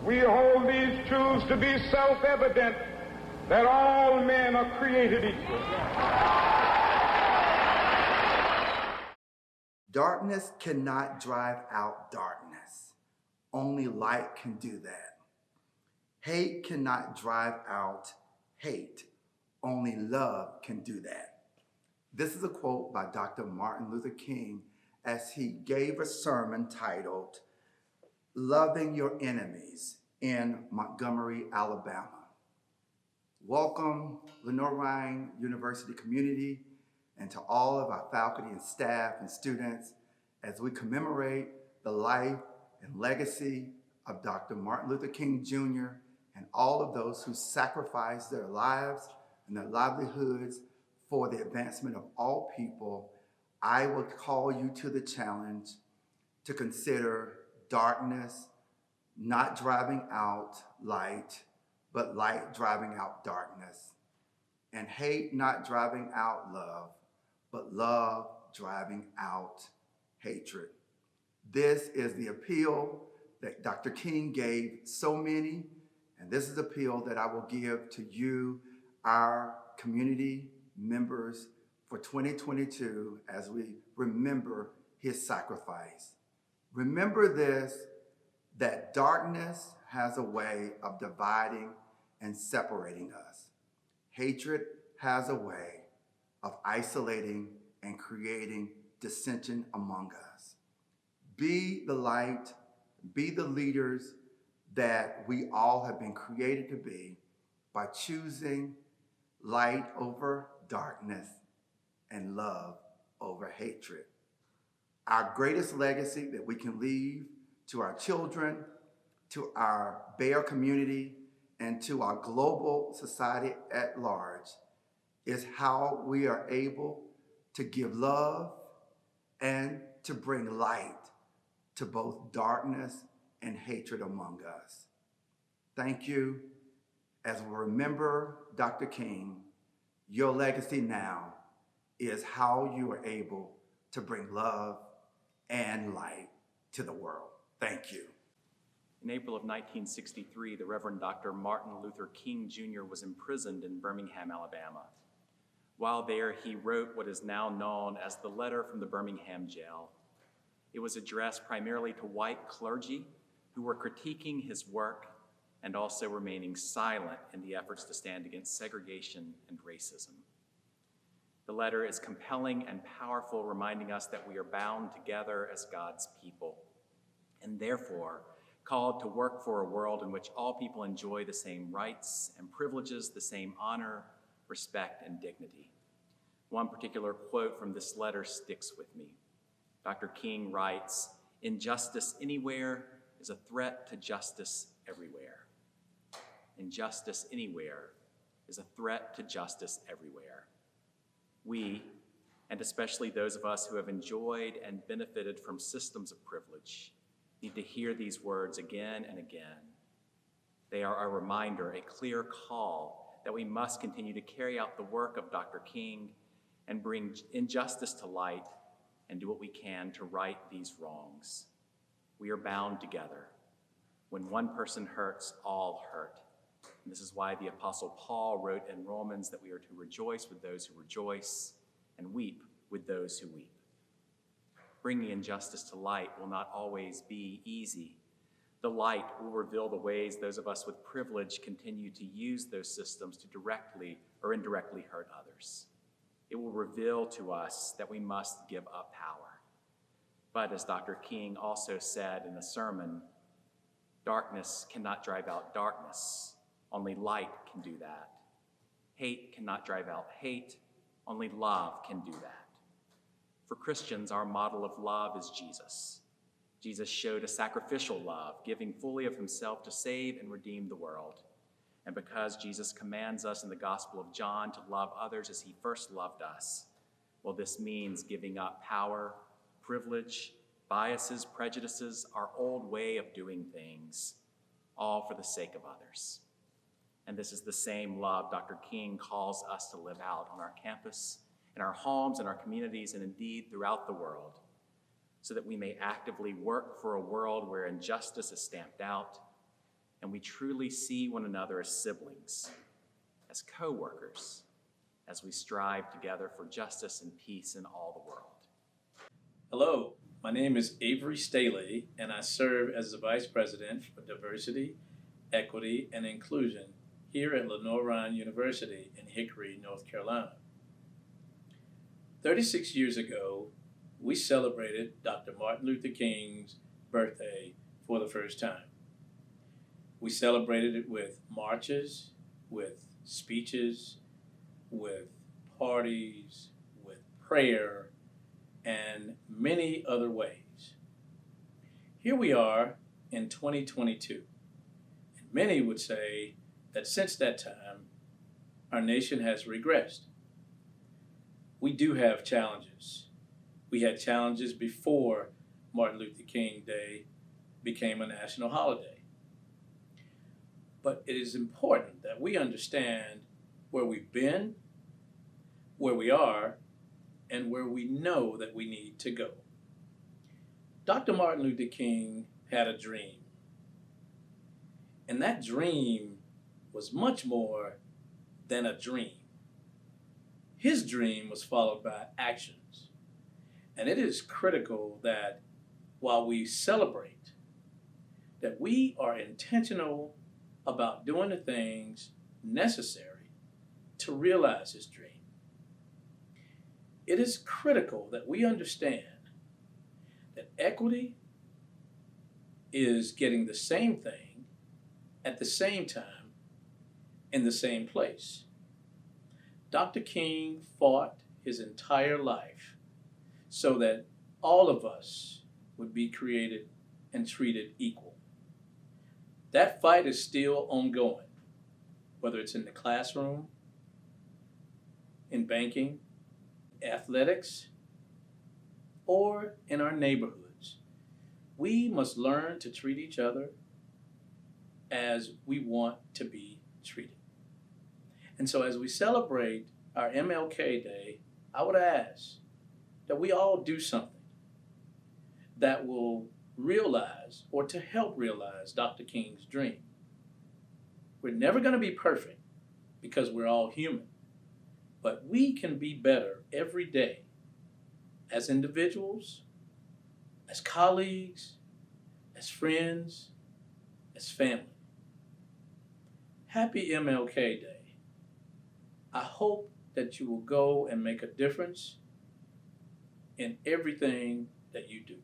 We hold these truths to be self-evident, that all men are created equal. Darkness cannot drive out darkness. Only light can do that. Hate cannot drive out hate. Only love can do that. This is a quote by Dr. Martin Luther King as he gave a sermon titled, "Loving Your Enemies" in Montgomery, Alabama. Welcome, Lenoir-Rhyne University community, and to all of our faculty and staff and students as we commemorate the life and legacy of Dr. Martin Luther King Jr. and all of those who sacrificed their lives and their livelihoods for the advancement of all people. I will call you to the challenge to consider darkness not driving out light, but light driving out darkness, and hate not driving out love, but love driving out hatred. This is the appeal that Dr. King gave so many, and this is the appeal that I will give to you, our community members, for 2022 as we remember his sacrifice. Remember this, that darkness has a way of dividing and separating us. Hatred has a way of isolating and creating dissension among us. Be the light, be the leaders that we all have been created to be by choosing light over darkness and love over hatred. Our greatest legacy that we can leave to our children, to our Bayer community, and to our global society at large is how we are able to give love and to bring light to both darkness and hatred among us. Thank you. As we remember Dr. King, your legacy now is how you are able to bring love and light to the world. Thank you. In April of 1963, the Reverend Dr. Martin Luther King Jr. was imprisoned in Birmingham, Alabama. While there, he wrote what is now known as the Letter from the Birmingham Jail. It was addressed primarily to white clergy who were critiquing his work and also remaining silent in the efforts to stand against segregation and racism. The letter is compelling and powerful, reminding us that we are bound together as God's people, and therefore called to work for a world in which all people enjoy the same rights and privileges, the same honor, respect, and dignity. One particular quote from this letter sticks with me. Dr. King writes, "Injustice anywhere is a threat to justice everywhere." Injustice anywhere is a threat to justice everywhere. We, and especially those of us who have enjoyed and benefited from systems of privilege, need to hear these words again and again. They are a reminder, a clear call that we must continue to carry out the work of Dr. King and bring injustice to light and do what we can to right these wrongs. We are bound together. When one person hurts, all hurt. And this is why the Apostle Paul wrote in Romans that we are to rejoice with those who rejoice and weep with those who weep. Bringing injustice to light will not always be easy. The light will reveal the ways those of us with privilege continue to use those systems to directly or indirectly hurt others. It will reveal to us that we must give up power. But as Dr. King also said in the sermon, darkness cannot drive out darkness. Only light can do that. Hate cannot drive out hate. Only love can do that. For Christians, our model of love is Jesus. Jesus showed a sacrificial love, giving fully of himself to save and redeem the world. And because Jesus commands us in the Gospel of John to love others as he first loved us, well, this means giving up power, privilege, biases, prejudices, our old way of doing things, all for the sake of others. And this is the same love Dr. King calls us to live out on our campus, in our homes, in our communities, and indeed throughout the world, so that we may actively work for a world where injustice is stamped out and we truly see one another as siblings, as co-workers, as we strive together for justice and peace in all the world. Hello, my name is Avery Staley, and I serve as the Vice President for Diversity, Equity, and Inclusion here at Lenoir-Rhyne University in Hickory, North Carolina. 36 years ago, we celebrated Dr. Martin Luther King's birthday for the first time. We celebrated it with marches, with speeches, with parties, with prayer, and many other ways. Here we are in 2022, and many would say that since that time, our nation has regressed. We do have challenges. We had challenges before Martin Luther King Day became a national holiday. But it is important that we understand where we've been, where we are, and where we know that we need to go. Dr. Martin Luther King had a dream. And that dream was much more than a dream. His dream was followed by actions. And it is critical that while we celebrate, that we are intentional about doing the things necessary to realize his dream. It is critical that we understand that equity is getting the same thing at the same time in the same place. Dr. King fought his entire life so that all of us would be created and treated equal. That fight is still ongoing, whether it's in the classroom, in banking, athletics, or in our neighborhoods. We must learn to treat each other as we want to be treated. And so as we celebrate our MLK Day, I would ask that we all do something that will realize or to help realize Dr. King's dream. We're never going to be perfect because we're all human, but we can be better every day as individuals, as colleagues, as friends, as family. Happy MLK Day. I hope that you will go and make a difference in everything that you do.